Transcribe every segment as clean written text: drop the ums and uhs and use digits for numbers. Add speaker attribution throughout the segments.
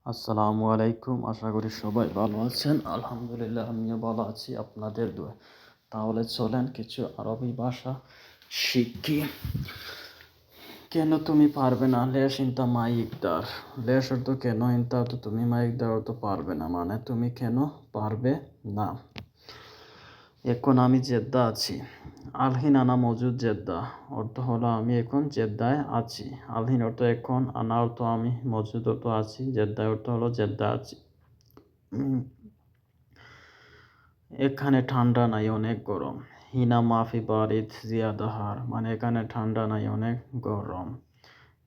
Speaker 1: আসসালামু আলাইকুম। আশা করি সবাই ভালো আছেন। আলহামদুলিল্লাহ আমিও ভালো আছি আপনাদের দোয়ায়। তাহলে চলেন কিছু আরবি ভাষা শিখি। কেন তুমি পারবে না? লেশ ইনতা মা ইকদার। লেশ অর্থ কেন, ইনতা অর্থ তুমি, মা ইকদার অর্থ পারবে না, মানে তুমি কেন পারবে না। এখন আমি জেদ্দা আছি। আলহিন আনা মজুদ জেদ্দা অর্থ হলো আমি এখন জেদ্দায় আছি। আলহিন অর্থ এখন, আনা অর্থ আমি, মজুদ অর্থ আছি, জেদ্দায় অর্থ হলো জেদ্দা আছি। এখানে ঠান্ডা নাই, অনেক গরম। হিনা মাফি বারিদ জিয়াদা হার, মানে এখানে ঠান্ডা নাই, অনেক গরম।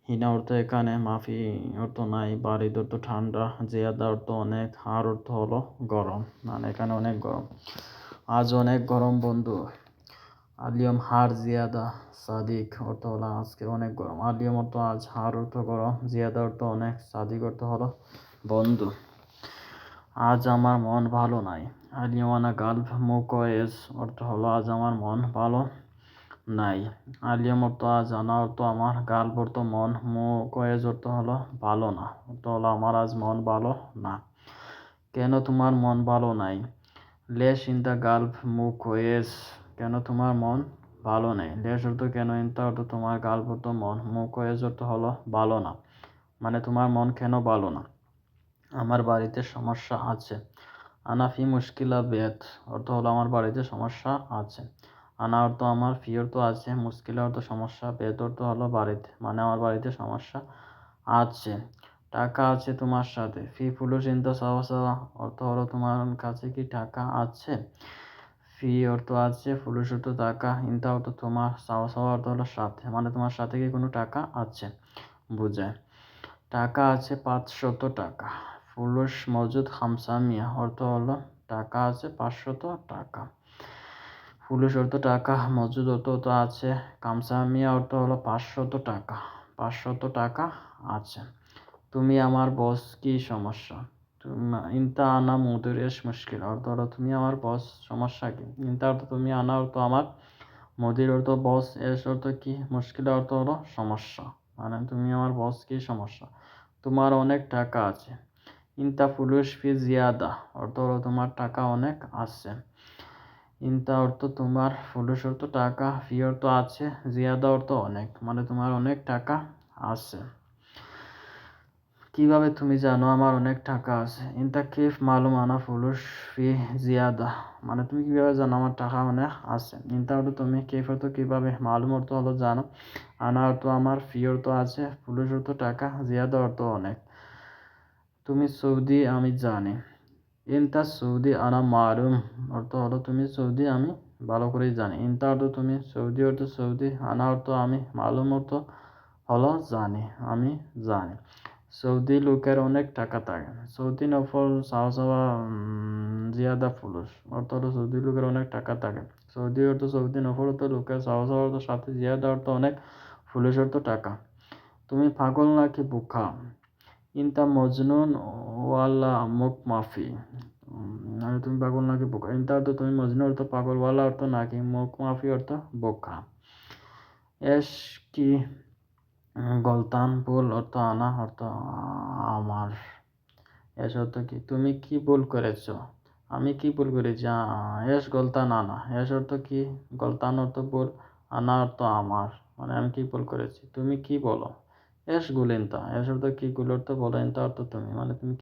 Speaker 1: হিনা অর্থ এখানে, মাফি অর্থ নাই, বারিদ অর্থ ঠান্ডা, জিয়াদা অর্থ অনেক, হার অর্থ হলো গরম, মানে এখানে অনেক গরম। আজ অনেক গরম বন্ধু। আলিয়ম হার জিয়াদা সাদিক অর্থ হলো আজকে অনেক গরম। আলিয়ম অর্থ আজ, হার অর্থ গরম, জিয়াদা অর্থ অনেক, সাদিক অর্থ হলো বন্ধু। আজ আমার মন ভালো নাই। আলিয়ামানা গালব মুকয়েজ অর্থ হলো আজ আমার মন ভালো নাই। আলিয়াম অর্থ আজ, আনা অর্থ আমার, গালব অর্থ মন, মুকয়েজ অর্থ হলো ভালো না, অর্থ হলো আমার আজ মন ভালো না। কেন তোমার মন ভালো নাই? লেশ ইন দ্য গালব মুকয়েজ, কেন তোমার মন ভালো নেই। লেশ অর্থ কেন, ইনতা অর্থ তোমার, গালব অর্থ মন, মুকয়েজ অর্থ হলো ভালো না, মানে তোমার মন কেন ভালো না। আমার বাড়িতে সমস্যা আছে। আনাফি মুশকিলা বেত অর্থ হলো আমার বাড়িতে সমস্যা আছে। আনা অর্থ আমার, ফি অর্থ আছে, মুশকিলা অর্থ সমস্যা, বেত অর্থ হলো বাড়িতে, মানে আমার বাড়িতে সমস্যা আছে। টাকা আছে তোমার সাথে। ফি ফুলুস ইনতা সাওয়া সাওয়া অর্থ হলো তোমার কাছে কি টাকা আছে। ফি অর্থ আছে, ফুলুস অর্থ টাকা, ইনতা অর্থ তোমার, সাওয়া সাওয়া অর্থ হলো সাথে, মানে তোমার সাথে কি কোনো টাকা আছে বুঝায়। টাকা আছে 500 টাকা। ফুলুস মজুদ খামসা মিয়া অর্থ হলো টাকা আছে 500 টাকা। ফুলুস অর্থ টাকা, মজুদ অর্থ তো আছে, খামসা মিয়া অর্থ হলো 500 টাকা। 500 টাকা আছে। তুমি আমার বস, কি সমস্যা। ইনতা আনা মুদির এস মুশকিল অর্থ হলো তুমি আমার বস, সমস্যা কি। ইনতা অর্থ তুমি, আনা অর্থ আমার, মুদির অর্থ বস, এস অর্থ কি, মুশকিল অর্থ হলো সমস্যা, মানে তুমি আমার বস, কি সমস্যা। তোমার অনেক টাকা আছে। ইনতা ফুলুস ফি জিয়াদা অর্থ হলো তোমার টাকা অনেক আছে। ইনতা অর্থ তোমার, ফুলুস অর্থ টাকা, ফি অর্থ আছে, জিয়াদা অর্থ অনেক, মানে তোমার অনেক টাকা আছে। কিভাবে তুমি জানো আমার অনেক টাকা আছে। ইনতা কিফ মালুম আনা ফুলুস ফি জিয়াদা, মানে তুমি কিভাবে জানো আমার টাকা অনেক আছে। ইনতা অর্থ তুমি, কিফ অর্থ কিভাবে, মালুম অর্থ হলো জানো, আনা অর্থ আমার, ফি অর্থ আছে, ফুলুস অর্থ টাকা, জিয়াদা অর্থ অনেক। তুমি সৌদি, আমি জানি। ইনতা সৌদি আনা মালুম অর্থ হলো তুমি সৌদি, আমি ভালো করেই জানি। ইনতা অর্থ তুমি, সৌদি অর্থ সৌদি, আনা অর্থ আমি, মালুম অর্থ হলো জানি, আমি জানি। সৌদি লোকের অনেক টাকা থাকে। সৌদি নফল সাওয়া সাওয়া জিয়াদা ফুলুস অর্থ হলো সৌদি লোকের অনেক টাকা থাকে। সৌদি অর্থ সৌদি, নফল অর্থ লোকের, সাওয়া সাওয়া অর্থ সাথে, জিয়াদা অর্থ অনেক, ফুলুস অর্থ টাকা। তুমি পাগল নাকি বোকা। ইনতা মজনুন ওয়ালা মুখ মাফি, মানে তুমি পাগল নাকি বোকা। ইনতা অর্থ তুমি, মজনু অর্থ পাগল, ওয়ালা অর্থ নাকি, মুখ মাফি অর্থ বোকা। এস কি গলতান, ভুল অর্থ আনা অর্থ আমার। এস অর্থ কি, তুমি কি ভুল করেছো, আমি কি ভুল করেছি। এস গলতান আনা, এস অর্থ কি, গলতান অর্থ ভুল, আনা অর্থ আমার, মানে আমি কি ভুল করেছি। তুমি কি বলো। এস গুলিনতা, এস অর্থ কি, গুল অর্থ বলো, ইনতা অর্থ তুমি, মানে তুমি